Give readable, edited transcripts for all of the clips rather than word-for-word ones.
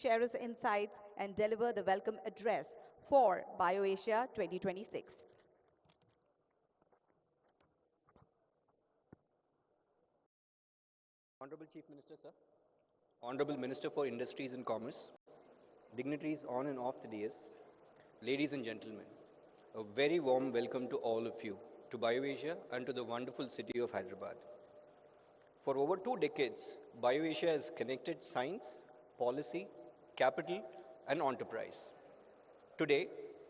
share his insights, and deliver the welcome address for Bio Asia 2026. Honorable Chief Minister, sir. Honorable Minister for Industries and Commerce, dignitaries on and off the dais, ladies and gentlemen, a very warm welcome to all of you to Bio Asia and to the wonderful city of Hyderabad. For over 2 decades, Bio Asia has connected science, policy, capital, and enterprise. Today,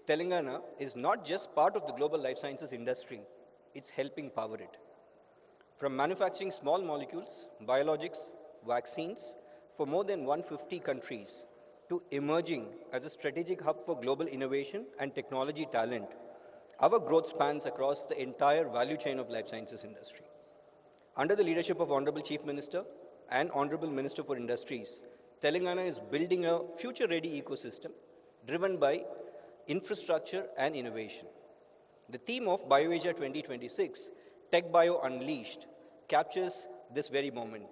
Telangana is not just part of the global life sciences industry, it's helping power it. From manufacturing small molecules, biologics, vaccines for more than 150 countries to emerging as a strategic hub for global innovation and technology talent, our growth spans across the entire value chain of life sciences industry. Under the leadership of Honorable Chief Minister and Honorable Minister for Industries, Telangana is building a future-ready ecosystem driven by infrastructure and innovation. The theme of Bio Asia 2026, Tech Bio Unleashed, captures this very moment.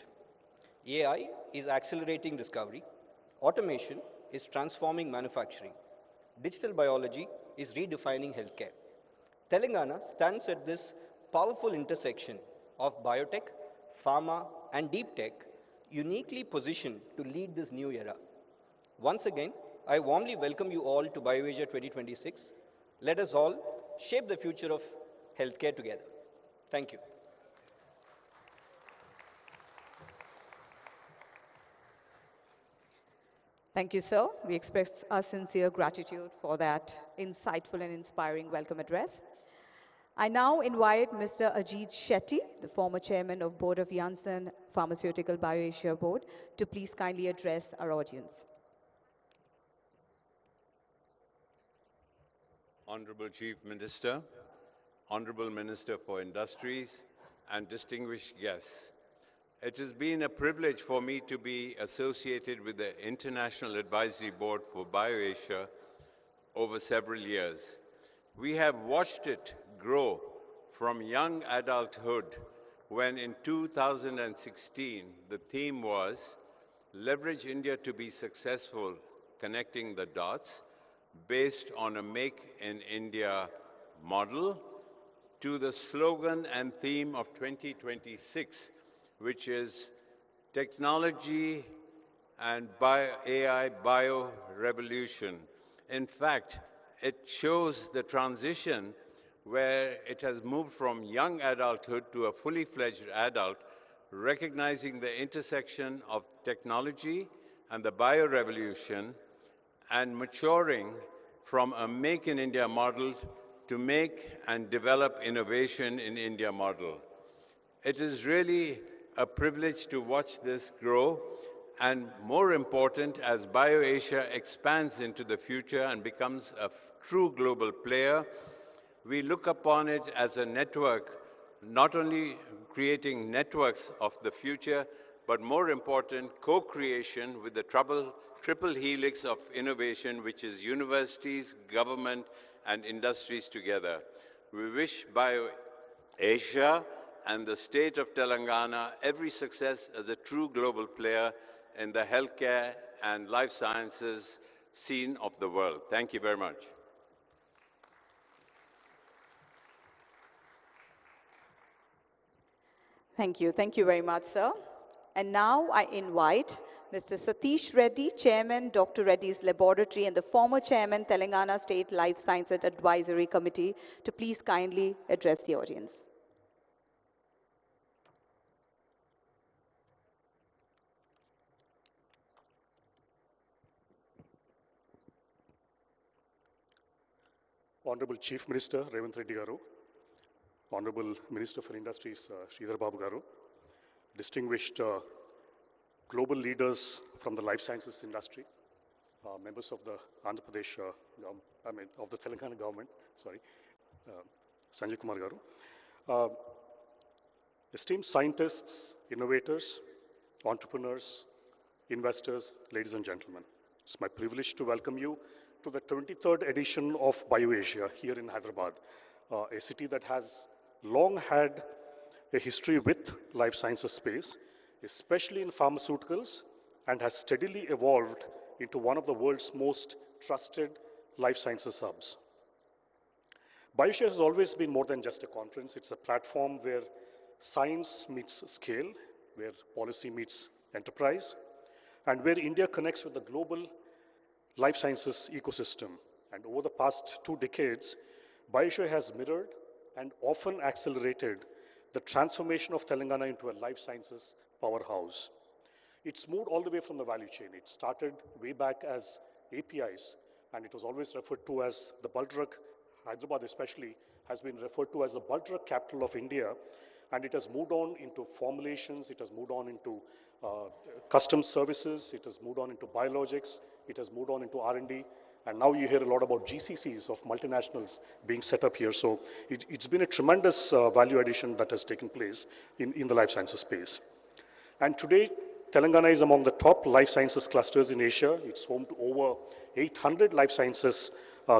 AI is accelerating discovery, automation is transforming manufacturing, digital biology is redefining healthcare. Telangana stands at this powerful intersection of biotech, pharma, and deep tech, uniquely positioned to lead this new era. Once again, I warmly welcome you all to Bio Asia 2026. Let us all shape the future of healthcare together. Thank you. Thank you, sir. We express our sincere gratitude for that insightful and inspiring welcome address. I now invite Mr. Ajit Shetty, the former chairman of Board of Janssen Pharmaceutical Bio Asia Board, to please kindly address our audience. Honorable Chief Minister, Honorable Minister for Industries, and distinguished guests. It has been a privilege for me to be associated with the International Advisory Board for Bio Asia over several years. We have watched it grow from young adulthood when in 2016 the theme was Leverage India to be Successful, Connecting the Dots, based on a Make in India model, to the slogan and theme of 2026, which is Technology and AI Bio Revolution. In fact, it shows the transition where it has moved from young adulthood to a fully fledged adult, recognizing the intersection of technology and the bio revolution and maturing from a Make in India model to make and develop innovation in India model. It is really a privilege to watch this grow, and more important, as Bio Asia expands into the future and becomes a true global player, we look upon it as a network, not only creating networks of the future, but more important, co-creation with the triple helix of innovation, which is universities, government, and industries together. We wish Bio Asia and the state of Telangana every success as a true global player in the healthcare and life sciences scene of the world. Thank you very much. Thank you. Thank you very much, sir. And now I invite Mr. Satish Reddy, Chairman, Dr. Reddy's Laboratory, and the former Chairman, Telangana State Life Sciences Advisory Committee, to please kindly address the audience. Honorable Chief Minister Revanth Reddy Garu, Honorable Minister for Industries Sridhar Babu Garu, distinguished global leaders from the life sciences industry, members of the Andhra Pradesh, of the Telangana government, Sanjay Kumar Garu, esteemed scientists, innovators, entrepreneurs, investors, ladies and gentlemen. It's my privilege to welcome you to the 23rd edition of Bio Asia here in Hyderabad, a city that has long had a history with life sciences space, especially in pharmaceuticals, and has steadily evolved into one of the world's most trusted life sciences hubs. Bio Asia has always been more than just a conference. It's a platform where science meets scale, where policy meets enterprise, and where India connects with the global life sciences ecosystem. And over the past 2 decades, Bio Asia has mirrored and often accelerated the transformation of Telangana into a life sciences powerhouse. It's moved all the way from the value chain. It started way back as APIs, and it was always referred to as the bulk drug. Hyderabad especially has been referred to as the bulk drug capital of India, and it has moved on into formulations, it has moved on into custom services, it has moved on into biologics, it has moved on into R&D, and now you hear a lot about GCCs of multinationals being set up here. So it's been a tremendous value addition that has taken place in the life sciences space. And today, Telangana is among the top life sciences clusters in Asia. It's home to over 800 life sciences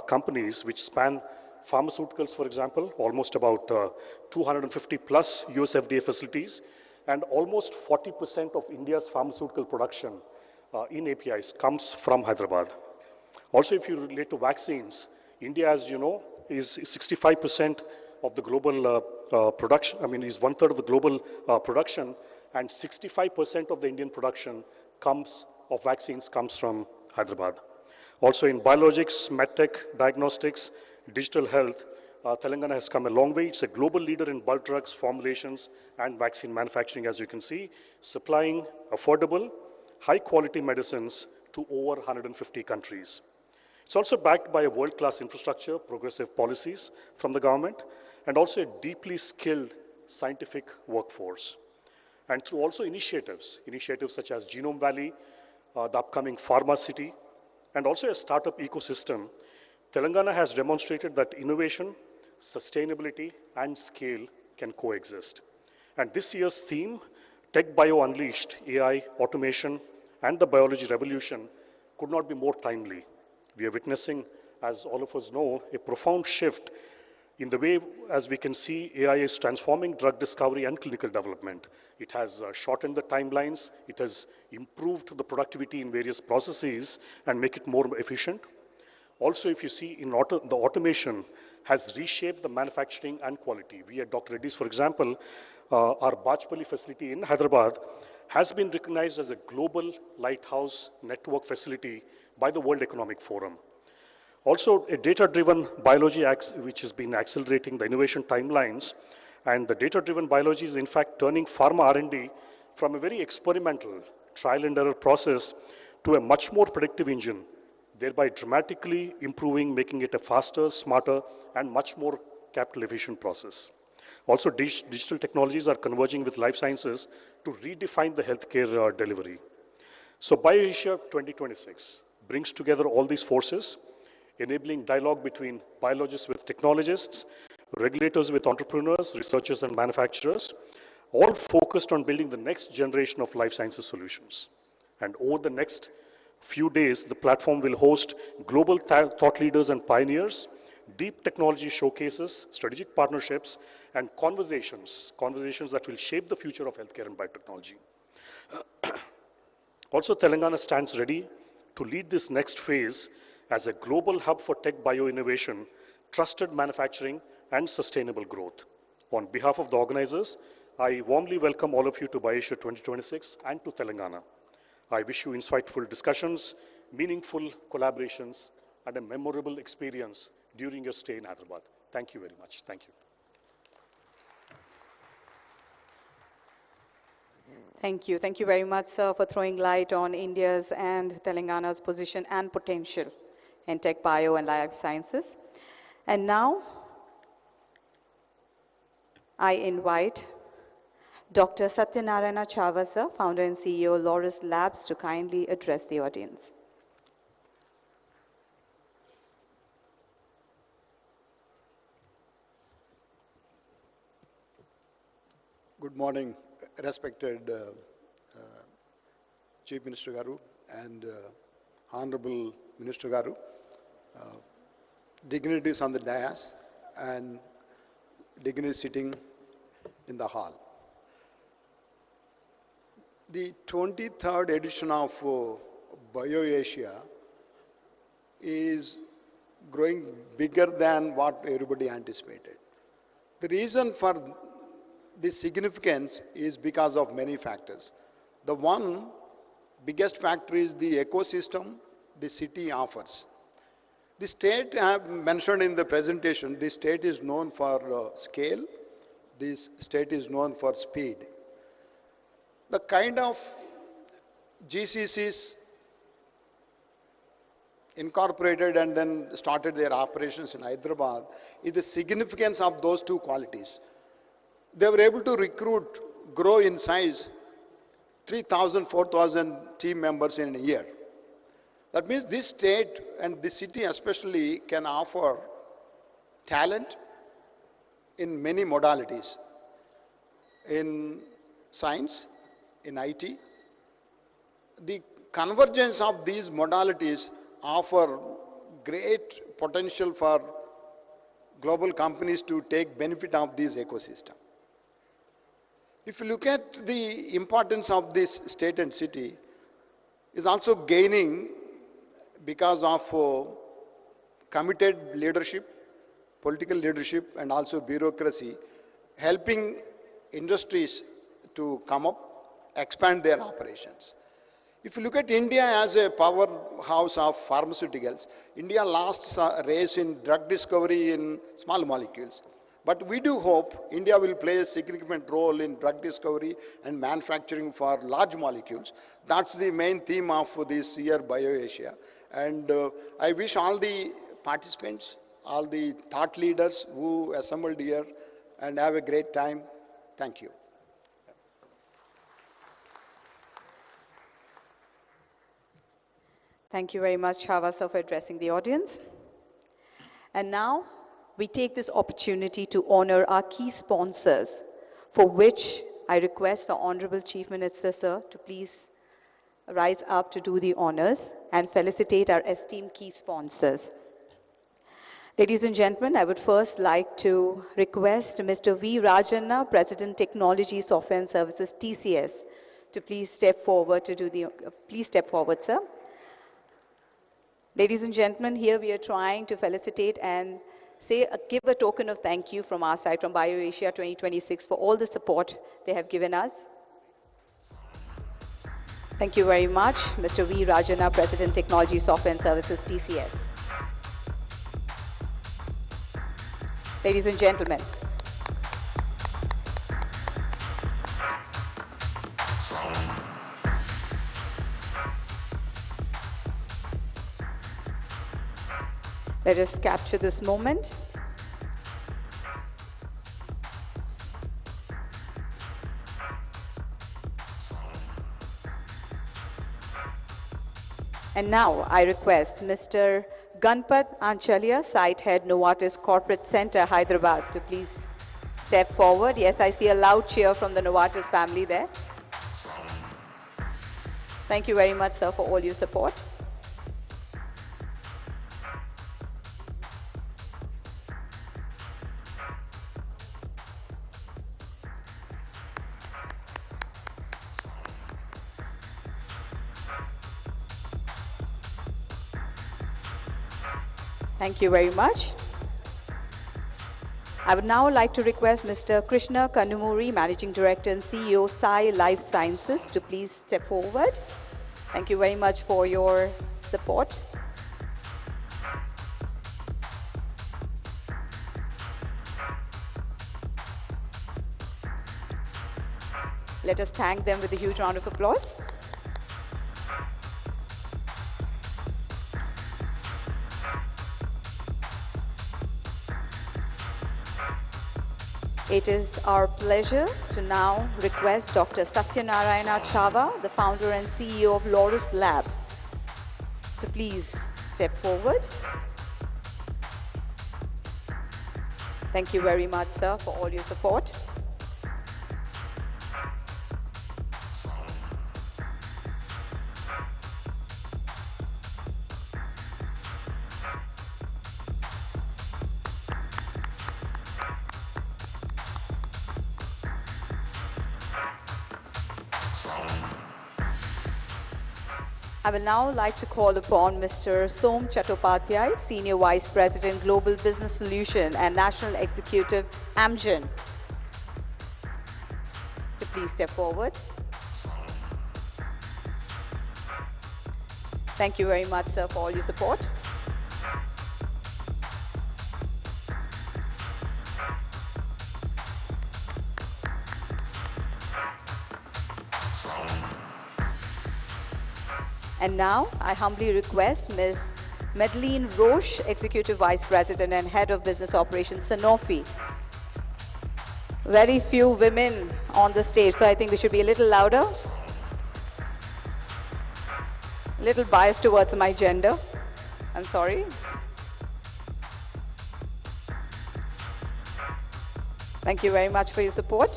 companies which span pharmaceuticals, for example, almost about 250 plus US FDA facilities, and almost 40% of India's pharmaceutical production in APIs comes from Hyderabad. Also, if you relate to vaccines, India, as you know, is 65% of the global production, is 1/3 of the global production, and 65% of the Indian production of vaccines comes from Hyderabad. Also in biologics, medtech, diagnostics, digital health, Telangana has come a long way. It's a global leader in bulk drugs, formulations, and vaccine manufacturing, as you can see, supplying affordable, high-quality medicines to over 150 countries. It's also backed by a world-class infrastructure, progressive policies from the government, and also a deeply skilled scientific workforce. And through also initiatives such as Genome Valley, the upcoming Pharma City, and also a startup ecosystem, Telangana has demonstrated that innovation, sustainability, and scale can coexist. And this year's theme, Tech Bio Unleashed, AI, automation, and the biology revolution, could not be more timely. We are witnessing, as all of us know, a profound shift in the way, as we can see, AI is transforming drug discovery and clinical development. It has shortened the timelines, it has improved the productivity in various processes and make it more efficient. Also, if you see, the automation has reshaped the manufacturing and quality. We at Dr. Reddy's, for example, our Bajpalli facility in Hyderabad has been recognized as a global lighthouse network facility by the World Economic Forum. Also, a data-driven biology which has been accelerating the innovation timelines, and the data-driven biology is in fact turning pharma R&D from a very experimental trial and error process to a much more predictive engine, thereby dramatically improving, making it a faster, smarter, and much more capital efficient process. Also, digital technologies are converging with life sciences to redefine the healthcare delivery. So Bio Asia 2026 brings together all these forces, enabling dialogue between biologists with technologists, regulators with entrepreneurs, researchers and manufacturers, all focused on building the next generation of life sciences solutions. And over the next few days, the platform will host global thought leaders and pioneers, deep technology showcases, strategic partnerships, and conversations that will shape the future of healthcare and biotechnology. Also, Telangana stands ready to lead this next phase as a global hub for tech bio-innovation, trusted manufacturing, and sustainable growth. On behalf of the organizers, I warmly welcome all of you to Bio Asia 2026 and to Telangana. I wish you insightful discussions, meaningful collaborations, and a memorable experience during your stay in Hyderabad. Thank you very much. Thank you. Thank you. Thank you very much, sir, for throwing light on India's and Telangana's position and potential in tech, bio, and life sciences. And now, I invite Dr. Satyanarayana Chava, sir, founder and CEO, Laurus Labs, to kindly address the audience. Good morning, respected Chief Minister Garu and Honorable Minister Garu, dignitaries on the dais and dignitaries sitting in the hall. The 23rd edition of Bio Asia is growing bigger than what everybody anticipated. The reason for this significance is because of many factors. The one biggest factor is the ecosystem the city offers. The state I have mentioned in the presentation, the state is known for scale, this state is known for speed. The kind of GCCs incorporated and then started their operations in Hyderabad is the significance of those two qualities. They were able to recruit, grow in size, 3,000, 4,000 team members in a year. That means this state and this city especially can offer talent in many modalities, in science, in IT. The convergence of these modalities offer great potential for global companies to take benefit of this ecosystem. If you look at the importance of this state and city, is also gaining because of committed leadership, political leadership, and also bureaucracy, helping industries to come up, expand their operations. If you look at India as a powerhouse of pharmaceuticals, India lost a race in drug discovery in small molecules. But we do hope India will play a significant role in drug discovery and manufacturing for large molecules. That's the main theme of this year Bio Asia. And I wish all the participants, all the thought leaders who assembled here, and have a great time. Thank you. Thank you very much, Chava sir, for addressing the audience. And now we take this opportunity to honor our key sponsors, for which I request the Honorable Chief Minister sir to please rise up to do the honors and felicitate our esteemed key sponsors. Ladies and gentlemen, I would first like to request Mr. V. Rajanna, President Technology Software and Services TCS, to please step forward to do the, please step forward, sir. Ladies and gentlemen, here we are trying to felicitate and give a token of thank you from our side, from Bio Asia 2026, for all the support they have given us. Thank you very much, Mr. V. Rajanna, President Technology Software and Services TCS. Ladies and gentlemen, let us capture this moment. And now I request Mr. Ganpat Anchalia, Site Head, Novartis Corporate Center, Hyderabad, to please step forward. Yes, I see a loud cheer from the Novartis family there. Thank you very much, sir, for all your support. Thank you very much. I would now like to request Mr. Krishna Kanumuri, Managing Director and CEO, Sai Life Sciences, to please step forward. Thank you very much for your support. Let us thank them with a huge round of applause. It is our pleasure to now request Dr. Satyanarayana Chava, the founder and CEO of Laurus Labs, to please step forward. Thank you very much, sir, for all your support. I I will now like to call upon Mr. Som Chattopadhyay, Senior Vice President, Global Business Solution and National Executive, Amgen, to please step forward. Thank you very much, sir, for all your support. And now, I humbly request Ms. Madeleine Roche, Executive Vice President and Head of Business Operations, Sanofi. Very few women on the stage, so I think we should be a little louder. A little biased towards my gender. I'm sorry. Thank you very much for your support.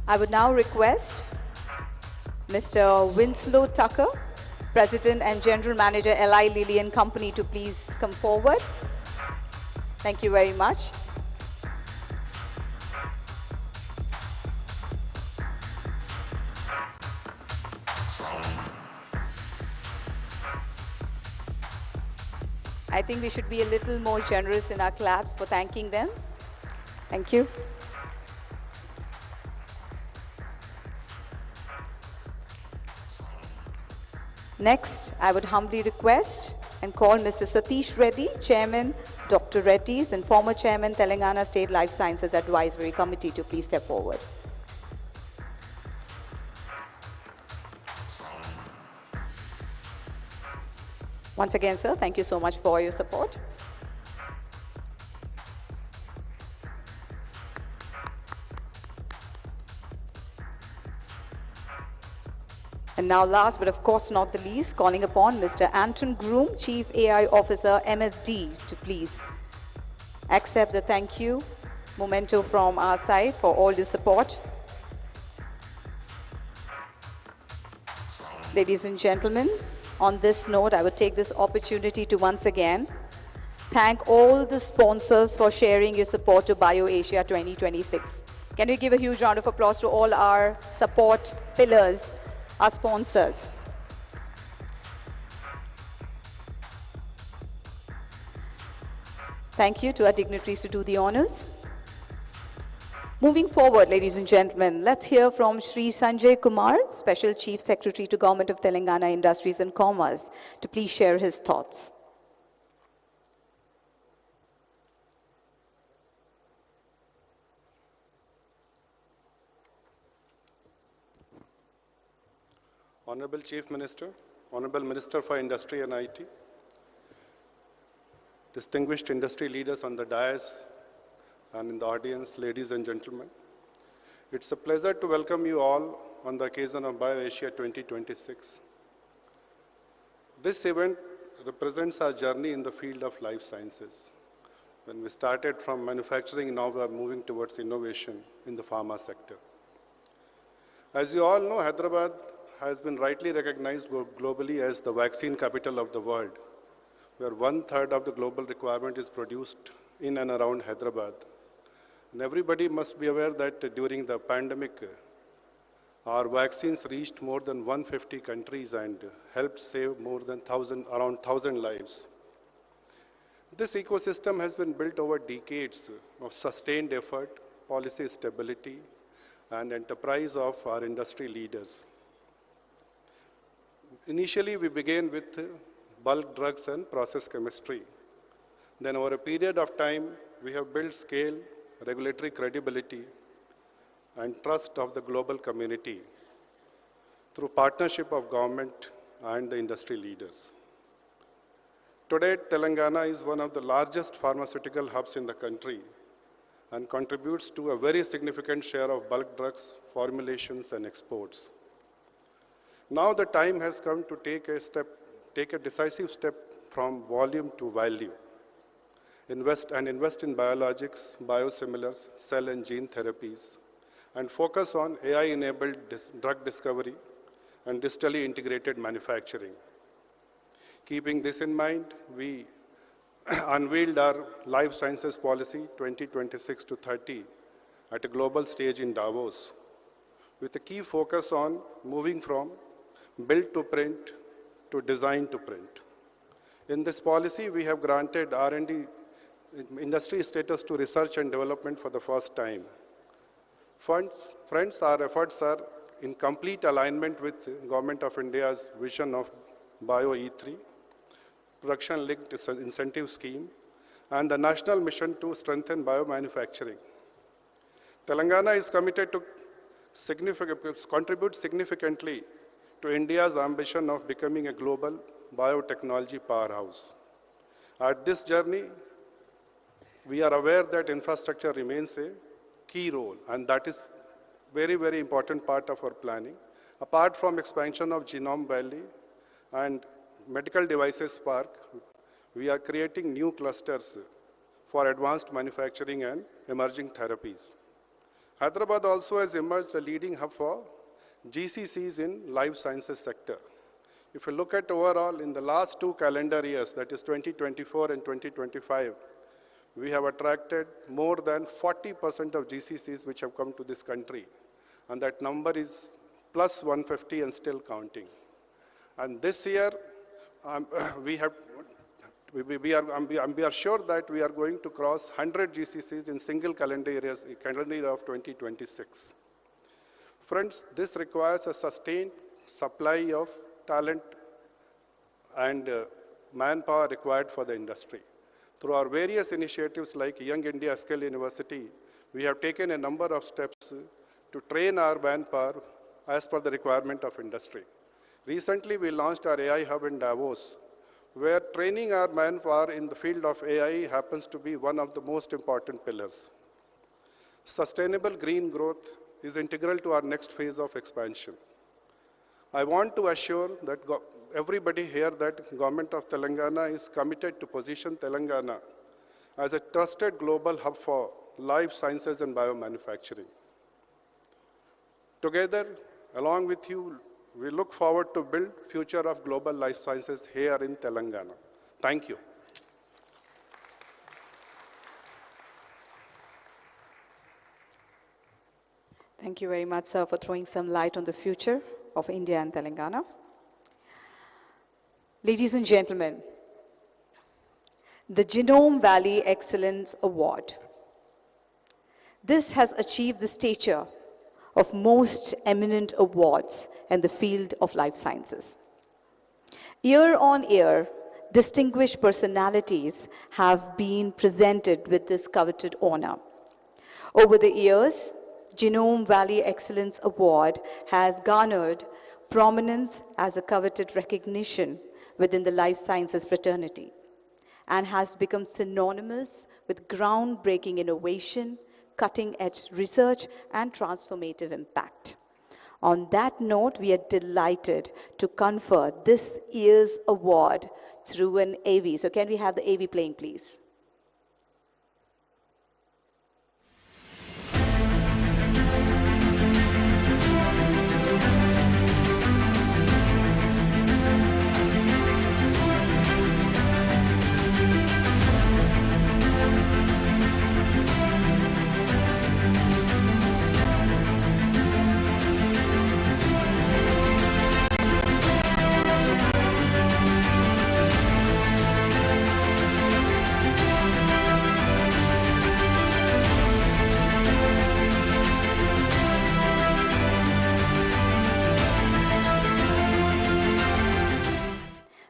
I would now request Mr. Winslow Tucker, President and General Manager, Eli Lilly and Company, to please come forward. Thank you very much. I think we should be a little more generous in our claps for thanking them. Thank you. Next, I would humbly request and call Mr. Satish Reddy, Chairman, Dr. Reddy's, and former Chairman, Telangana State Life Sciences Advisory Committee, to please step forward. Once again, sir, thank you so much for your support. And now last but of course not the least, calling upon Mr. Anton Groom, Chief AI Officer, MSD, to please accept the thank you memento from our side for all the support. Ladies and gentlemen, on this note, I would take this opportunity to once again thank all the sponsors for sharing your support to Bio Asia 2026. Can we give a huge round of applause to all our support pillars, our sponsors? Thank you to our dignitaries to do the honors. Moving forward, ladies and gentlemen, let's hear from Shri Sanjay Kumar, Special Chief Secretary to Government of Telangana Industries and Commerce, to please share his thoughts. Honorable Chief Minister, Honorable Minister for Industry and IT, distinguished industry leaders on the dais and in the audience, ladies and gentlemen. It's a pleasure to welcome you all on the occasion of Bio Asia 2026. This event represents our journey in the field of life sciences. When we started from manufacturing, now we are moving towards innovation in the pharma sector. As you all know, Hyderabad has been rightly recognized globally as the vaccine capital of the world, where 1/3 of the global requirement is produced in and around Hyderabad. And everybody must be aware that during the pandemic, our vaccines reached more than 150 countries and helped save more than around 1,000 lives. This ecosystem has been built over decades of sustained effort, policy stability, and enterprise of our industry leaders. Initially, we began with bulk drugs and process chemistry. Then over a period of time, we have built scale, regulatory credibility, and trust of the global community through partnership of government and the industry leaders. Today, Telangana is one of the largest pharmaceutical hubs in the country and contributes to a very significant share of bulk drugs, formulations, and exports. Now the time has come to take a decisive step from volume to value. Invest in biologics, biosimilars, cell and gene therapies, and focus on AI-enabled drug discovery and digitally integrated manufacturing. Keeping this in mind, we unveiled our Life Sciences Policy 2026 to 30 at a global stage in Davos, with a key focus on moving from build to print to design to print. In this policy, we have granted R&D industry status to research and development for the first time. Friends, our efforts are in complete alignment with Government of India's vision of Bio E3, production-linked incentive scheme, and the national mission to strengthen biomanufacturing. Telangana is committed to contribute significantly to India's ambition of becoming a global biotechnology powerhouse. At this journey, we are aware that infrastructure remains a key role, and that is very, very important part of our planning. Apart from expansion of Genome Valley and medical devices park, we are creating new clusters for advanced manufacturing and emerging therapies. Hyderabad also has emerged a leading hub for GCCs in life sciences sector. If you look at overall in the last 2 calendar years, that is 2024 and 2025, we have attracted more than 40% of GCCs which have come to this country. And that number is plus 150 and still counting. And this year, we are sure that we are going to cross 100 GCCs in single calendar year of 2026. Friends, this requires a sustained supply of talent and manpower required for the industry. Through our various initiatives like Young India Skill University, we have taken a number of steps to train our manpower as per the requirement of industry. Recently, we launched our AI Hub in Davos, where training our manpower in the field of AI happens to be one of the most important pillars. Sustainable green growth is integral to our next phase of expansion. I want to assure that everybody here that Government of Telangana is committed to position Telangana as a trusted global hub for life sciences and biomanufacturing. Together, along with you, we look forward to build future of global life sciences here in Telangana. Thank you. Thank you very much, sir, for throwing some light on the future of India and Telangana. Ladies and gentlemen, the Genome Valley Excellence Award. This has achieved the stature of most eminent awards in the field of life sciences. Year on year, distinguished personalities have been presented with this coveted honor. Over the years, Genome Valley Excellence Award has garnered prominence as a coveted recognition within the life sciences fraternity and has become synonymous with groundbreaking innovation, cutting-edge research, and transformative impact. On that note, we are delighted to confer this year's award through an AV. So can we have the AV playing, please?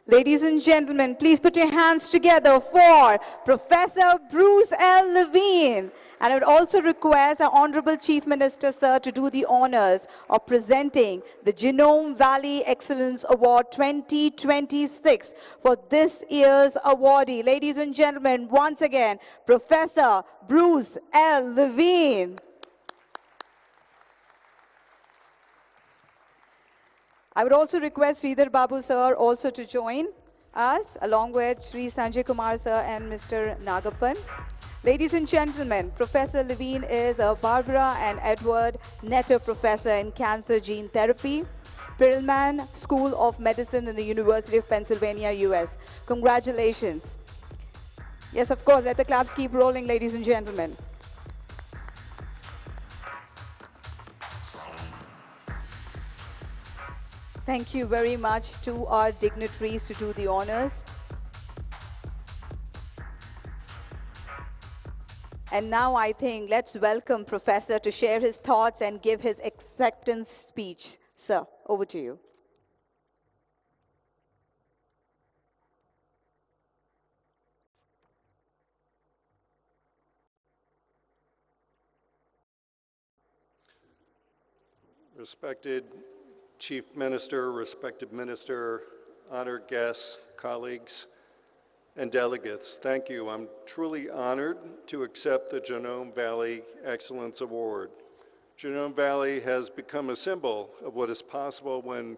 Ladies and gentlemen, please put your hands together for Professor Bruce L. Levine. And I would also request our Honorable Chief Minister, sir, to do the honors of presenting the Genome Valley Excellence Award 2026 for this year's awardee. Ladies and gentlemen, once again, Professor Bruce L. Levine. I would also request Sridhar Babu sir also to join us, along with Sri Sanjay Kumar sir and Mr. Nagappan. Ladies and gentlemen, Professor Levine is a Barbara and Edward Netter Professor in Cancer Gene Therapy. Perelman School of Medicine in the University of Pennsylvania, US. Congratulations. Yes, of course, let the claps keep rolling, ladies and gentlemen. Thank you very much to our dignitaries to do the honors. And now I think let's welcome Professor to share his thoughts and give his acceptance speech. Sir, over to you. Respected Chief Minister, respected Minister, honored guests, colleagues, and delegates, thank you. I'm truly honored to accept the Genome Valley Excellence Award. Genome Valley has become a symbol of what is possible when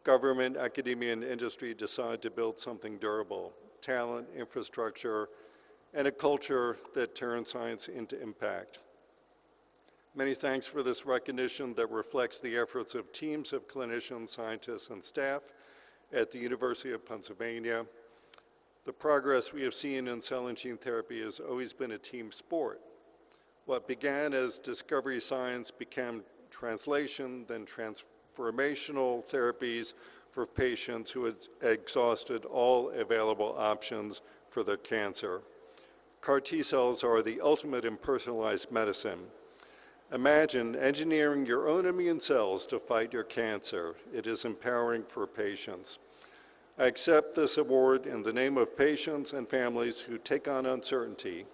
government, academia, and industry decide to build something durable, talent, infrastructure, and a culture that turns science into impact. Many thanks for this recognition that reflects the efforts of teams of clinicians, scientists, and staff at the University of Pennsylvania. The progress we have seen in cell and gene therapy has always been a team sport. What began as discovery science became translation, then transformational therapies for patients who had exhausted all available options for their cancer. CAR T cells are the ultimate in personalized medicine. Imagine engineering your own immune cells to fight your cancer. It is empowering for patients. I accept this award in the name of patients and families who take on uncertainty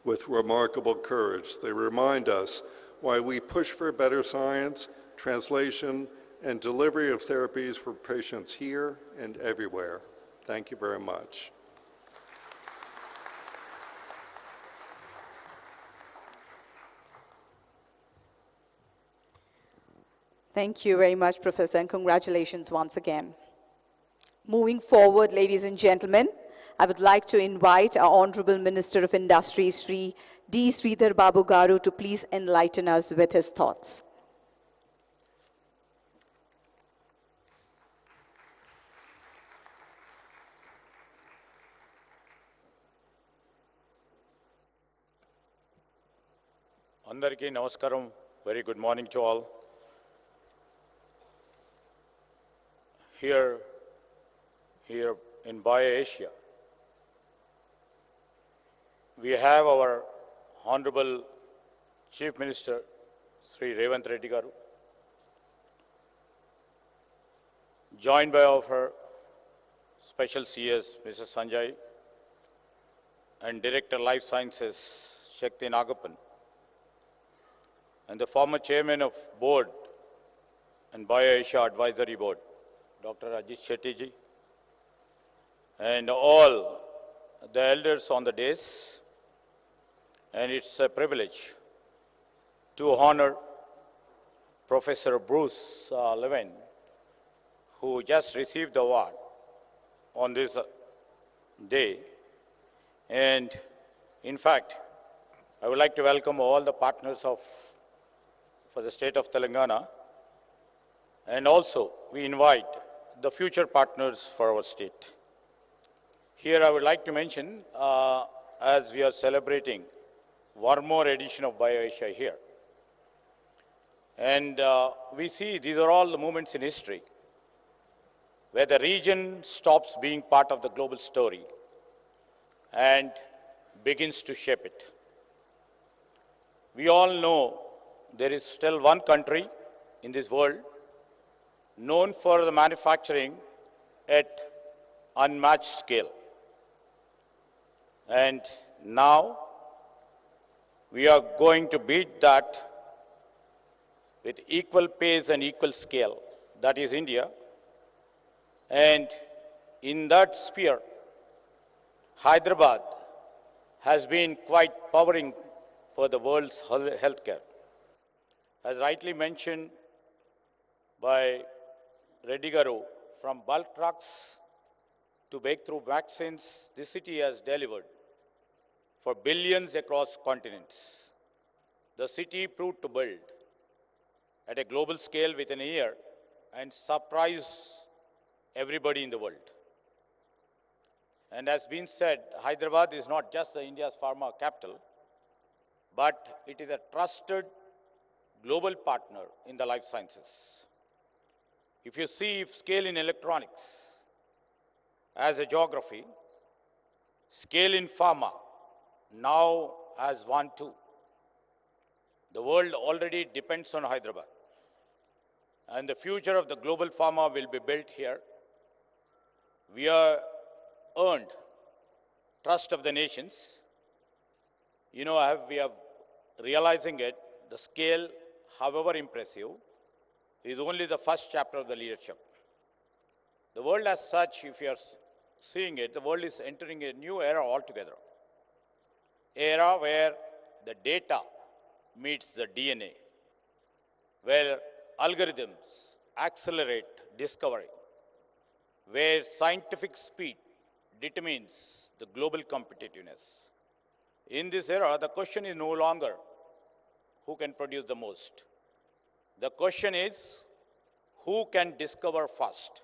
with remarkable courage. They remind us why we push for better science, translation, and delivery of therapies for patients here and everywhere. Thank you very much. Thank you very much, Professor, and congratulations once again. Moving forward, ladies and gentlemen, I would like to invite our Honorable Minister of Industry, Sri D. Sridhar Babu Garu, to please enlighten us with his thoughts. Andariki Namaskaram, very good morning to all. Here in Bio Asia, we have our Honorable Chief Minister, Sri Revanth Reddy Garu, joined by our Special CS, Mr. Sanjay, and Director Life Sciences, Shakti Nagappan, and the former Chairman of Board and Bio Asia Advisory Board, Dr. Ajit Shetty ji, and all the elders on the dais. And it's a privilege to honor Professor Bruce Levin, who just received the award on this day. And in fact, I would like to welcome all the partners for the state of Telangana, and also we invite the future partners for our state. Here I would like to mention, as we are celebrating one more edition of Bio Asia here, and we see these are all the moments in history where the region stops being part of the global story and begins to shape it. We all know there is still one country in this world known for the manufacturing at unmatched scale. And now we are going to beat that with equal pace and equal scale. That is India. And in that sphere, Hyderabad has been quite powering for the world's healthcare. As rightly mentioned by Reddy Garu, from bulk trucks to breakthrough vaccines, this city has delivered for billions across continents. The city proved to build at a global scale within a year and surprise everybody in the world. And as been said, Hyderabad is not just the India's pharma capital, but it is a trusted global partner in the life sciences. If you see scale in electronics as a geography, scale in pharma now as one too. The world already depends on Hyderabad. And the future of the global pharma will be built here. We have earned trust of the nations. You know, we are realizing it, the scale, however impressive, is only the first chapter of the leadership. The world as such, if you are seeing it, the world is entering a new era altogether. Era where the data meets the DNA, where algorithms accelerate discovery, where scientific speed determines the global competitiveness. In this era, the question is no longer who can produce the most. The question is who can discover first.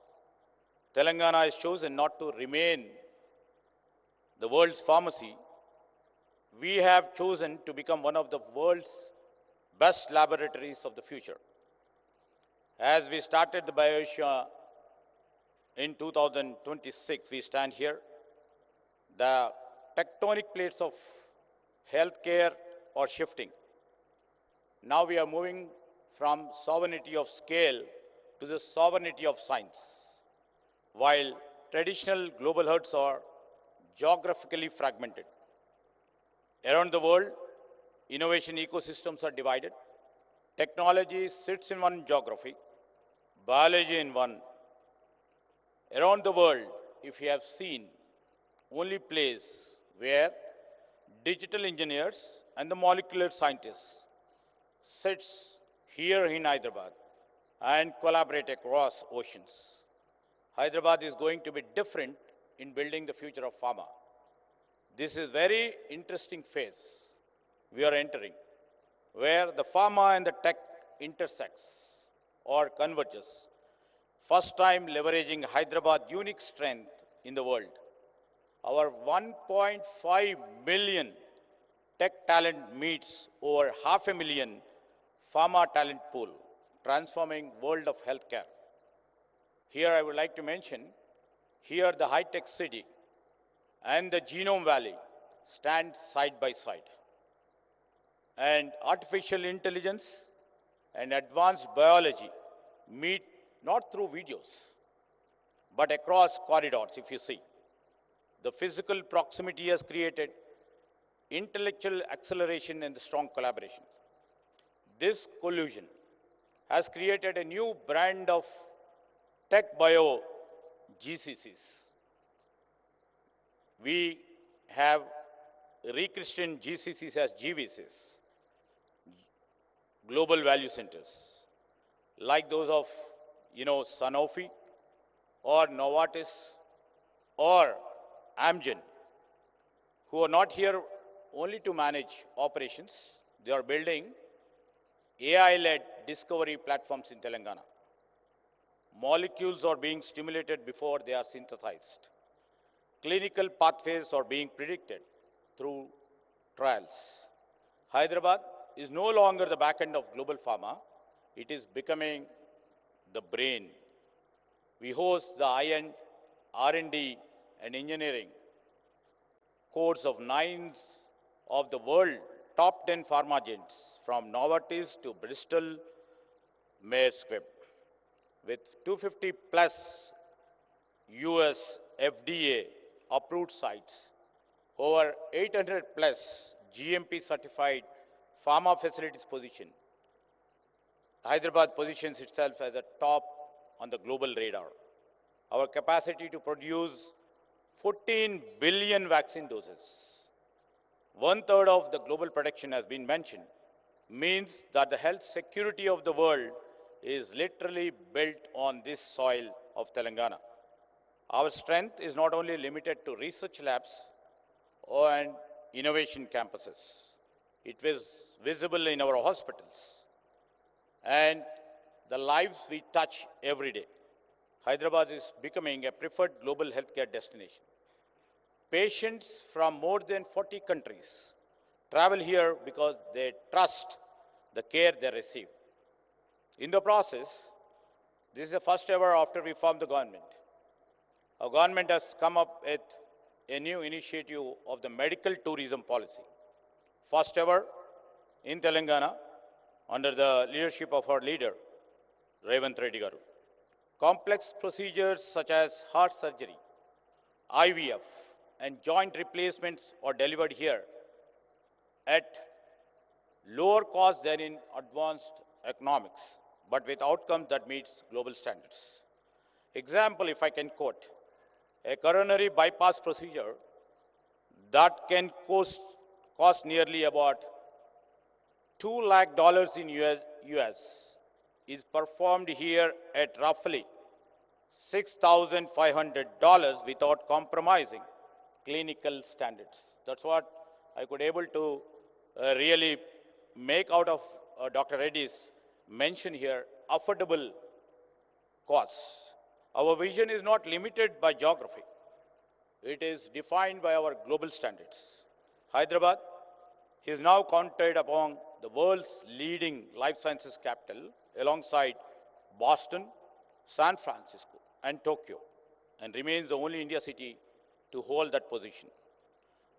Telangana has chosen not to remain the world's pharmacy. We have chosen to become one of the world's best laboratories of the future. As we started the Bio Asia in 2026, we stand here. The tectonic plates of healthcare are shifting. Now we are moving from sovereignty of scale to the sovereignty of science. While traditional global hubs are geographically fragmented. Around the world, innovation ecosystems are divided. Technology sits in one geography, biology in one. Around the world, if you have seen, only place where digital engineers and the molecular scientists sits here in Hyderabad and collaborate across oceans. Hyderabad is going to be different in building the future of pharma. This is very interesting phase we are entering, where the pharma and the tech intersects or converges. First time leveraging Hyderabad's unique strength in the world. Our 1.5 million tech talent meets over 500,000 pharma talent pool, transforming world of healthcare. Here I would like to mention, here the high-tech city and the Genome Valley stand side by side. And artificial intelligence and advanced biology meet not through videos, but across corridors, if you see. The physical proximity has created intellectual acceleration and strong collaboration. This collusion has created a new brand of tech bio GCCs. We have rechristened GCCs as GVCs, Global Value Centers, like those of, Sanofi or Novartis or Amgen, who are not here only to manage operations. They are building AI-led discovery platforms in Telangana. Molecules are being stimulated before they are synthesized. Clinical pathways are being predicted through trials. Hyderabad is no longer the back end of global pharma. It is becoming the brain. We host the high-end R&D and engineering cores of 9 of the world top 10 pharma giants, from Novartis to Bristol Myers Squibb, with 250 plus US FDA approved sites, over 800 plus GMP certified pharma facilities position. Hyderabad positions itself as a top on the global radar. Our capacity to produce 14 billion vaccine doses, 1/3 of the global production has been mentioned, means that the health security of the world is literally built on this soil of Telangana. Our strength is not only limited to research labs and innovation campuses. It was visible in our hospitals. And the lives we touch every day. Hyderabad is becoming a preferred global healthcare destination. Patients from more than 40 countries travel here because they trust the care they receive. In the process, this is the first ever after we formed the government. Our government has come up with a new initiative of the medical tourism policy. First ever in Telangana under the leadership of our leader, Revant Reddy Garu. Complex procedures such as heart surgery, IVF, and joint replacements are delivered here at lower cost than in advanced economics, but with outcomes that meets global standards. Example, if I can quote, a coronary bypass procedure that can cost nearly about $2 lakh in US is performed here at roughly $6,500 without compromising clinical standards. That's what I could able to really make out of Dr. Reddy's mention here, affordable costs. Our vision is not limited by geography. It is defined by our global standards. Hyderabad is now counted among the world's leading life sciences capital alongside Boston, San Francisco, and Tokyo, and remains the only India city to hold that position.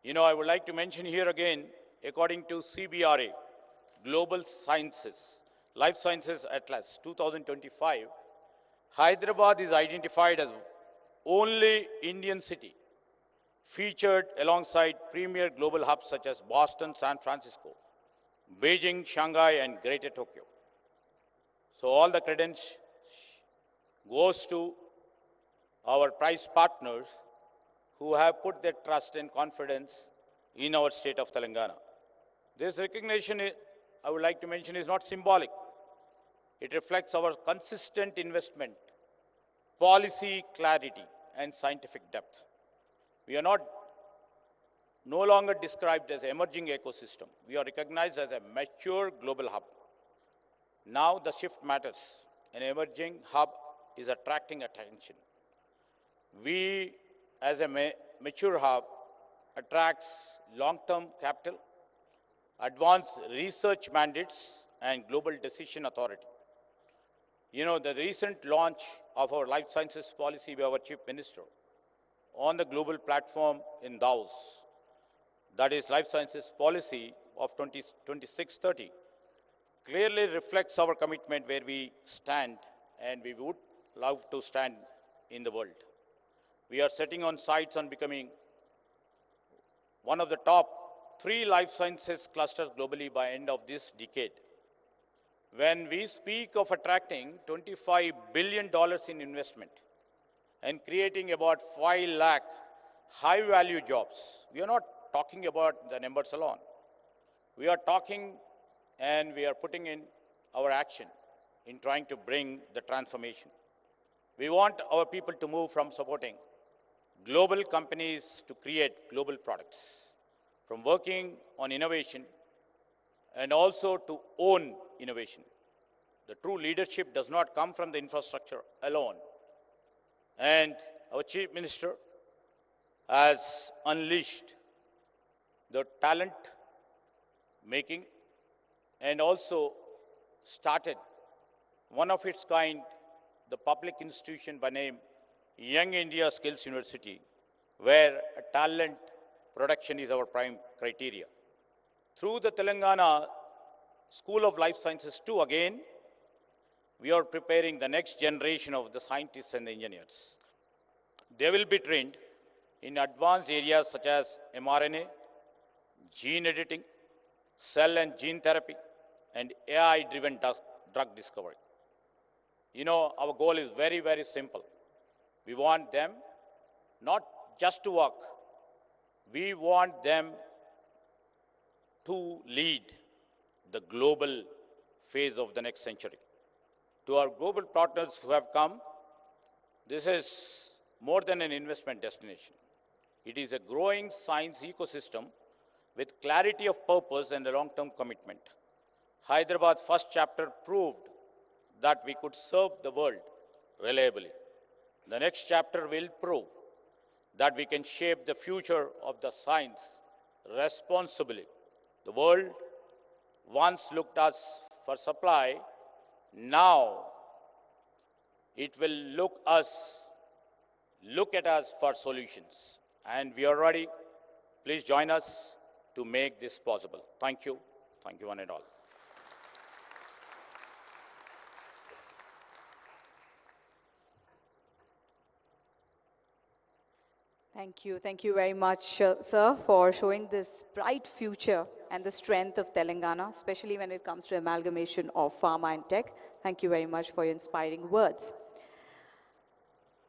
I would like to mention here again, according to CBRA, Global Sciences, Life Sciences Atlas 2025, Hyderabad is identified as only Indian city featured alongside premier global hubs such as Boston, San Francisco, Beijing, Shanghai, and Greater Tokyo. So all the credence goes to our prize partners who have put their trust and confidence in our state of Telangana. This recognition, I would like to mention, is not symbolic. It reflects our consistent investment, policy clarity, and scientific depth. We are no longer described as an emerging ecosystem. We are recognized as a mature global hub. Now the shift matters. An emerging hub is attracting attention. We, as a mature hub, attracts long-term capital, advanced research mandates, and global decision authority. The recent launch of our life sciences policy by our Chief Minister on the global platform in Davos, that is Life Sciences Policy of 2026-30, clearly reflects our commitment where we stand and we would love to stand in the world. We are setting on sights on becoming one of the top 3 life sciences clusters globally by end of this decade. When we speak of attracting $25 billion in investment and creating about 5 lakh high-value jobs, we are not talking about the numbers alone. We are talking and we are putting in our action in trying to bring the transformation. We want our people to move from supporting global companies to create global products, from working on innovation and also to own innovation. The true leadership does not come from the infrastructure alone. And our Chief Minister has unleashed the talent making and also started one of its kind, the public institution by name Young India Skills University, where talent production is our prime criteria. Through the Telangana School of Life Sciences too, again, we are preparing the next generation of the scientists and the engineers. They will be trained in advanced areas such as mRNA, gene editing, cell and gene therapy, and AI-driven drug discovery. Our goal is very, very simple. We want them not just to work, we want them to lead the global phase of the next century. To our global partners who have come, this is more than an investment destination. It is a growing science ecosystem with clarity of purpose and a long-term commitment. Hyderabad's first chapter proved that we could serve the world reliably. The next chapter will prove that we can shape the future of the science responsibly. The world once looked us for supply, now it will look at us for solutions. And we are ready. Please join us to make this possible. Thank you. Thank you one and all. Thank you. Thank you very much, sir, for showing this bright future and the strength of Telangana, especially when it comes to amalgamation of pharma and tech. Thank you very much for your inspiring words.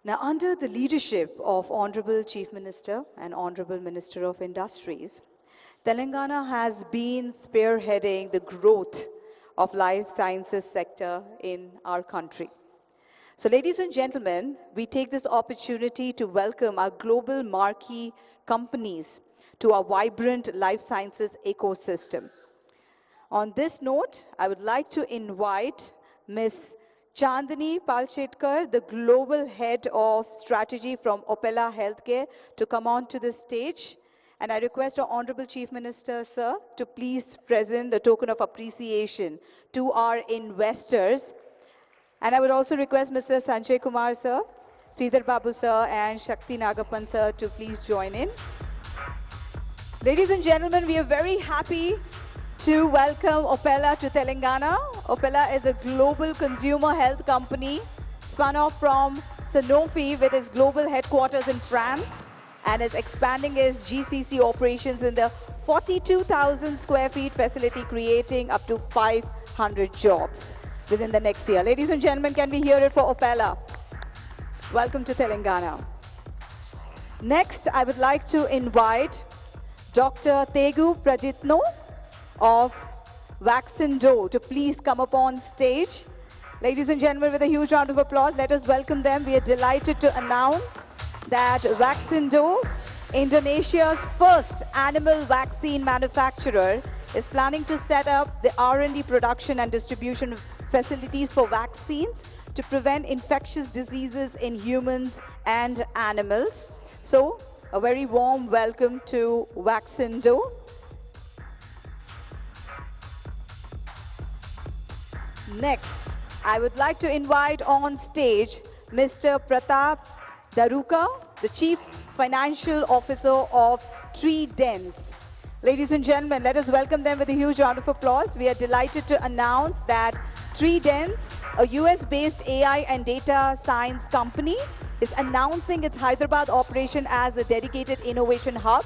Now, under the leadership of Honorable Chief Minister and Honorable Minister of Industries, Telangana has been spearheading the growth of life sciences sector in our country. So, ladies and gentlemen, we take this opportunity to welcome our global marquee companies to our vibrant life sciences ecosystem. On this note, I would like to invite Ms. Chandani Palchetkar, the Global Head of Strategy from Opella Healthcare, to come on to the stage. And I request our Honorable Chief Minister, sir, to please present the token of appreciation to our investors. And I would also request Mr. Sanjay Kumar, sir, Sridhar Babu, sir, and Shakti Nagappan, sir, to please join in. Ladies and gentlemen, we are very happy to welcome Opella to Telangana. Opella is a global consumer health company spun off from Sanofi with its global headquarters in France and is expanding its GCC operations in the 42,000 square feet facility, creating up to 500 jobs within the next year. Ladies and gentlemen, can we hear it for Opella? Welcome to Telangana. Next, I would like to invite Dr. Tegu Prajitno of Vaccino to please come up on stage. Ladies and gentlemen, with a huge round of applause, let us welcome them. We are delighted to announce that Vaccino, Indonesia's first animal vaccine manufacturer, is planning to set up the R&D production and distribution facilities for vaccines to prevent infectious diseases in humans and animals. So, a very warm welcome to Vaccino. Next, I would like to invite on stage Mr. Pratap Daruka, the Chief Financial Officer of Tridents. Ladies and gentlemen, let us welcome them with a huge round of applause. We are delighted to announce that Tridents, a US-based AI and data science company, is announcing its Hyderabad operation as a dedicated innovation hub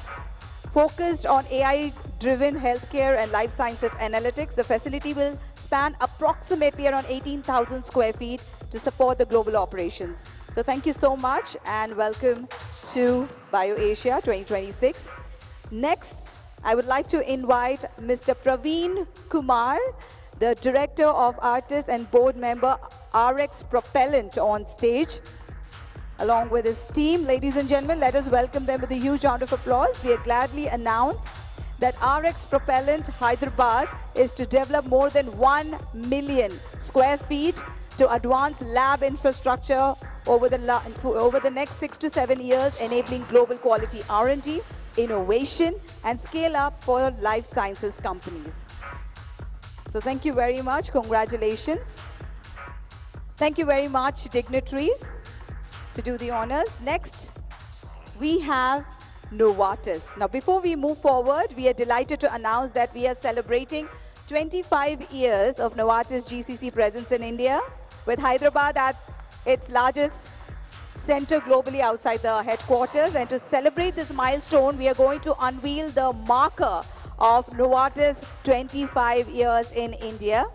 focused on AI-driven healthcare and life sciences analytics. The facility will span approximately around 18,000 square feet to support the global operations. So thank you so much and welcome to Bio Asia 2026. Next, I would like to invite Mr. Praveen Kumar, the Director of Artists and Board Member RX Propellant, on stage, along with his team. Ladies and gentlemen, let us welcome them with a huge round of applause. We are gladly announce that RX Propellant Hyderabad is to develop more than 1 million square feet to advance lab infrastructure over the next 6 to 7 years, enabling global quality R&D, innovation, and scale up for life sciences companies. So thank you very much. Congratulations. Thank you very much, dignitaries, to do the honors. Next, we have Novartis. Now, before we move forward, we are delighted to announce that we are celebrating 25 years of Novartis GCC presence in India, with Hyderabad at its largest center globally outside the headquarters. And to celebrate this milestone, we are going to unveil the marker of Novartis 25 years in India.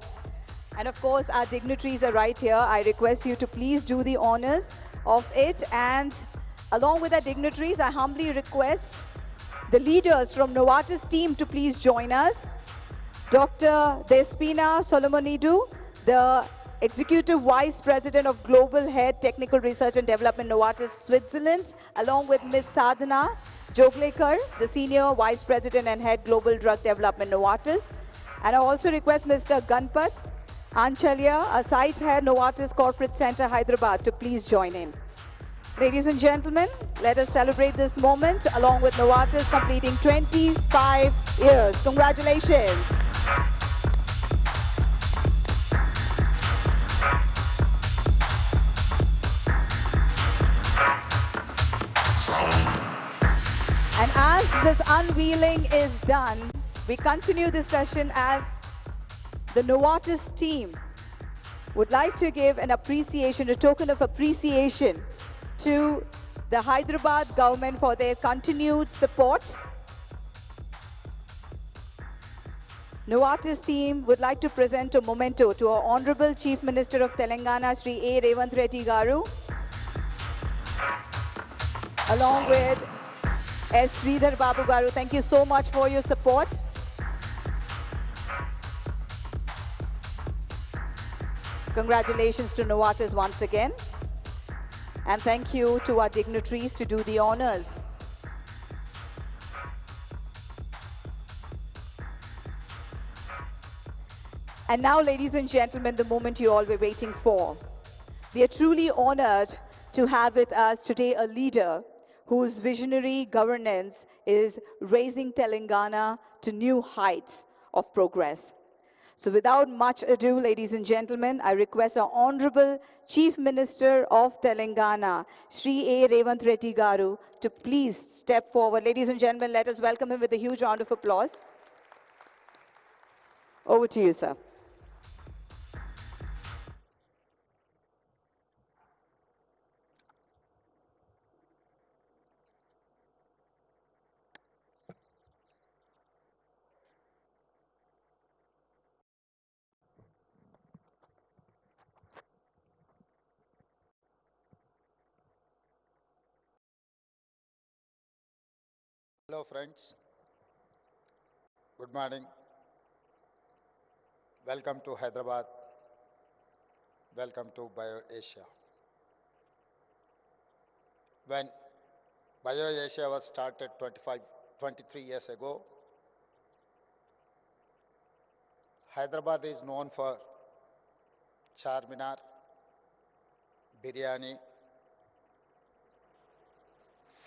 And of course, our dignitaries are right here. I request you to please do the honors of it. And along with our dignitaries, I humbly request the leaders from Novartis team to please join us. Dr. Despina Solomonidu, the Executive Vice President of Global Head Technical Research and Development, Novartis Switzerland, along with Ms. Sadhana Joglekar, the Senior Vice President and Head Global Drug Development, Novartis. And I also request Mr. Ganpat Anchalya, a site head, Novartis Corporate Center, Hyderabad, to please join in. Ladies and gentlemen, let us celebrate this moment along with Novartis completing 25 years. Congratulations. And as this unveiling is done, we continue this session as the Novartis team would like to give an appreciation, a token of appreciation to the Hyderabad government for their continued support. Novartis team would like to present a memento to our Honorable Chief Minister of Telangana, Shri A. Revanth Reddy Garu, along with S. Sridhar Babu Garu. Thank you so much for your support. Congratulations to Novartis once again. And thank you to our dignitaries to do the honors. And now, ladies and gentlemen, the moment you all were waiting for. We are truly honored to have with us today a leader whose visionary governance is raising Telangana to new heights of progress. So without much ado, ladies and gentlemen, I request our Honorable Chief Minister of Telangana, Shri A. Revanth Reddy Garu, to please step forward. Ladies and gentlemen, let us welcome him with a huge round of applause. Over to you, sir. Hello friends, good morning. Welcome to Hyderabad. Welcome to Bio Asia. When Bio Asia was started 23 years ago, Hyderabad is known for Charminar, biryani,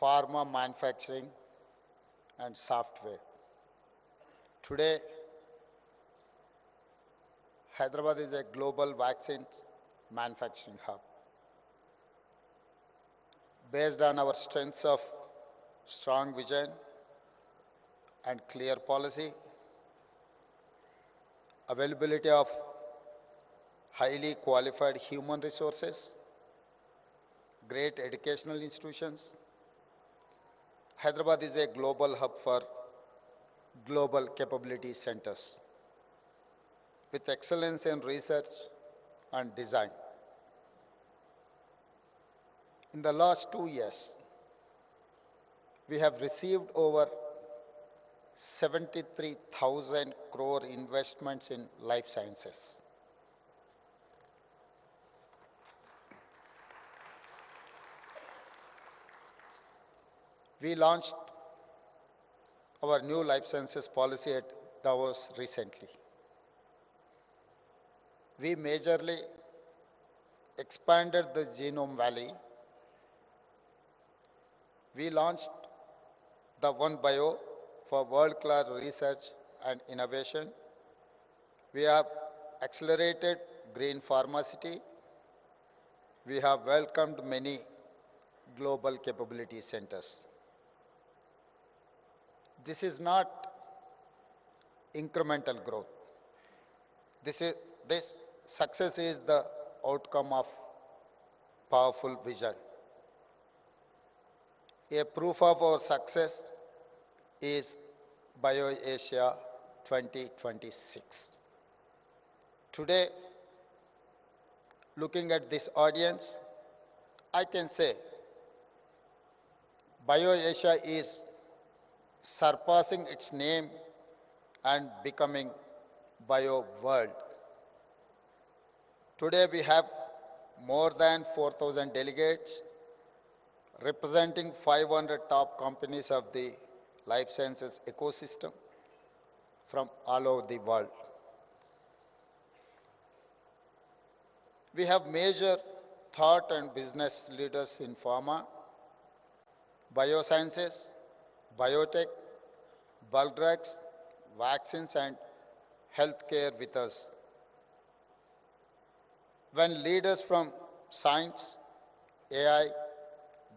pharma manufacturing and software. Today, Hyderabad is a global vaccines manufacturing hub. Based on our strengths of strong vision and clear policy, availability of highly qualified human resources, great educational institutions, Hyderabad is a global hub for global capability centers with excellence in research and design. In the last 2 years, we have received over 73,000 crore investments in life sciences. We launched our new life sciences policy at Davos recently. We majorly expanded the Genome Valley. We launched the One Bio for world-class research and innovation. We have accelerated green pharmacy. We have welcomed many global capability centers. This is not incremental growth. This success is the outcome of powerful vision. A proof of our success is Bio Asia 2026. Today, looking at this audience, I can say Bio Asia is surpassing its name and becoming Bio World. Today we have more than 4,000 delegates representing 500 top companies of the life sciences ecosystem from all over the world. We have major thought and business leaders in pharma, biosciences, biotech, bulk drugs, vaccines and healthcare with us. When leaders from science, AI,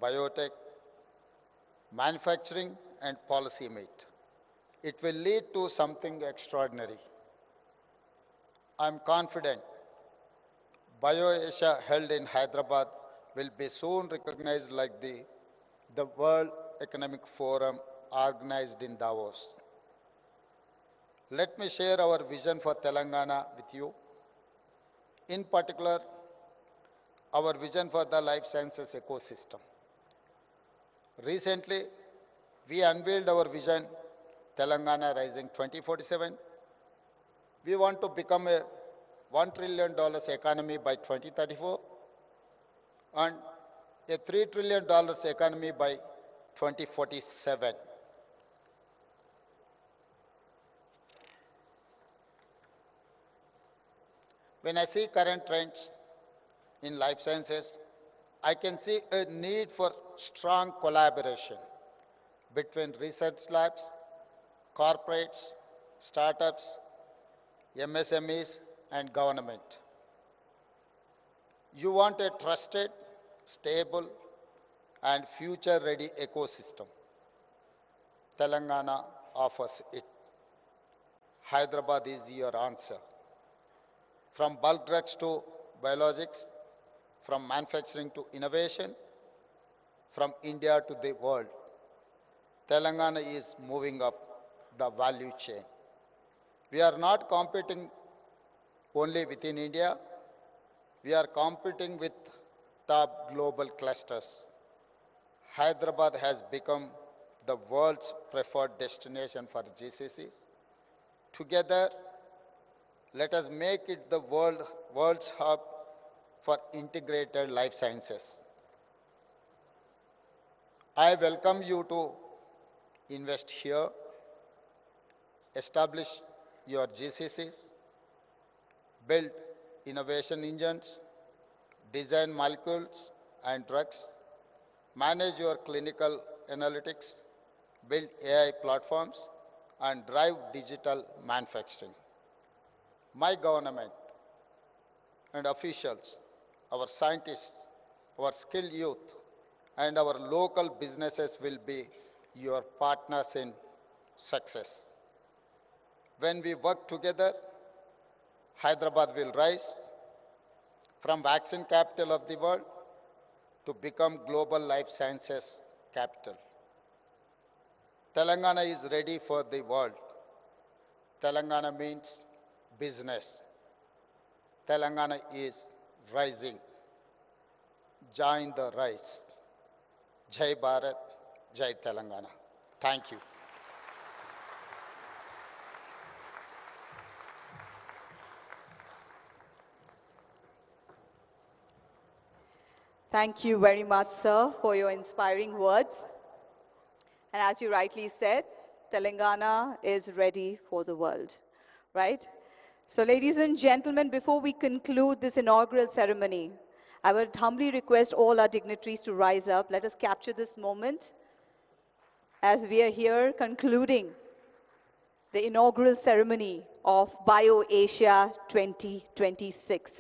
biotech, manufacturing and policy meet, it will lead to something extraordinary. I am confident Bio Asia held in Hyderabad will be soon recognized like the World Economic Forum organized in Davos. Let me share our vision for Telangana with you. In particular, our vision for the life sciences ecosystem. Recently, we unveiled our vision, Telangana Rising 2047. We want to become a $1 trillion economy by 2034 and a $3 trillion economy by 2047. When I see current trends in life sciences, I can see a need for strong collaboration between research labs, corporates, startups, MSMEs, and government. You want a trusted, stable, and future-ready ecosystem. Telangana offers it. Hyderabad is your answer. From bulk drugs to biologics, from manufacturing to innovation, from India to the world, Telangana is moving up the value chain. We are not competing only within India, we are competing with top global clusters. Hyderabad has become the world's preferred destination for GCCs. Together, let us make it the world's hub for integrated life sciences. I welcome you to invest here, establish your GCCs, build innovation engines, design molecules and drugs, manage your clinical analytics, build AI platforms, and drive digital manufacturing. My government and officials, our scientists, our skilled youth, and our local businesses will be your partners in success. When we work together, Hyderabad will rise from vaccine capital of the world to become global life sciences capital. Telangana is ready for the world. Telangana means business. Telangana is rising. Join the rise. Jai Bharat, Jai Telangana. Thank you. Thank you very much, sir, for your inspiring words. And as you rightly said, Telangana is ready for the world, right? So ladies and gentlemen, before we conclude this inaugural ceremony, I would humbly request all our dignitaries to rise up. Let us capture this moment as we are here concluding the inaugural ceremony of Bio Asia 2026.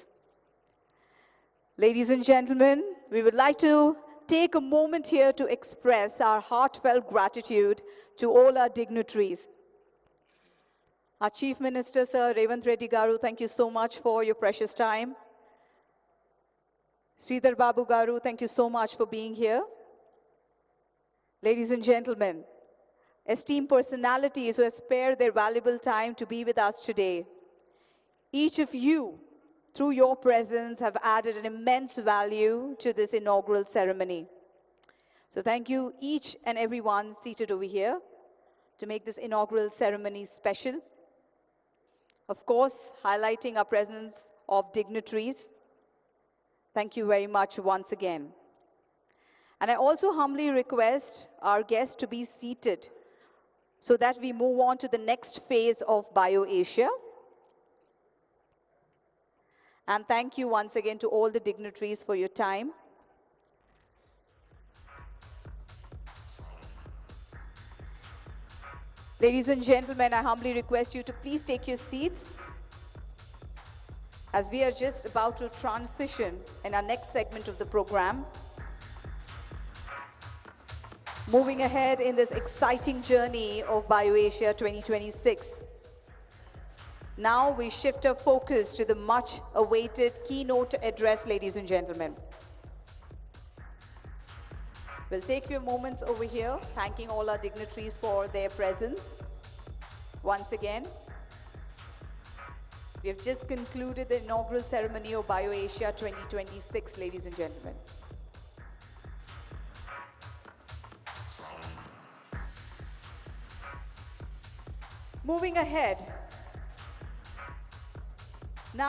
Ladies and gentlemen, we would like to take a moment here to express our heartfelt gratitude to all our dignitaries. Our Chief Minister, Sir Revant Reddy Garu, thank you so much for your precious time. Sridhar Babu Garu, thank you so much for being here. Ladies and gentlemen, esteemed personalities who have spared their valuable time to be with us today, each of you, through your presence, have added an immense value to this inaugural ceremony. So thank you each and everyone seated over here to make this inaugural ceremony special. Of course, highlighting our presence of dignitaries. Thank you very much once again. And I also humbly request our guests to be seated so that we move on to the next phase of Bio Asia. And thank you once again to all the dignitaries for your time. Ladies and gentlemen, I humbly request you to please take your seats as we are just about to transition in our next segment of the program. Moving ahead in this exciting journey of Bio Asia 2026. Now we shift our focus to the much awaited keynote address, ladies and gentlemen. We'll take a few moments over here, thanking all our dignitaries for their presence. Once again, we have just concluded the inaugural ceremony of Bio Asia 2026, ladies and gentlemen. Moving ahead,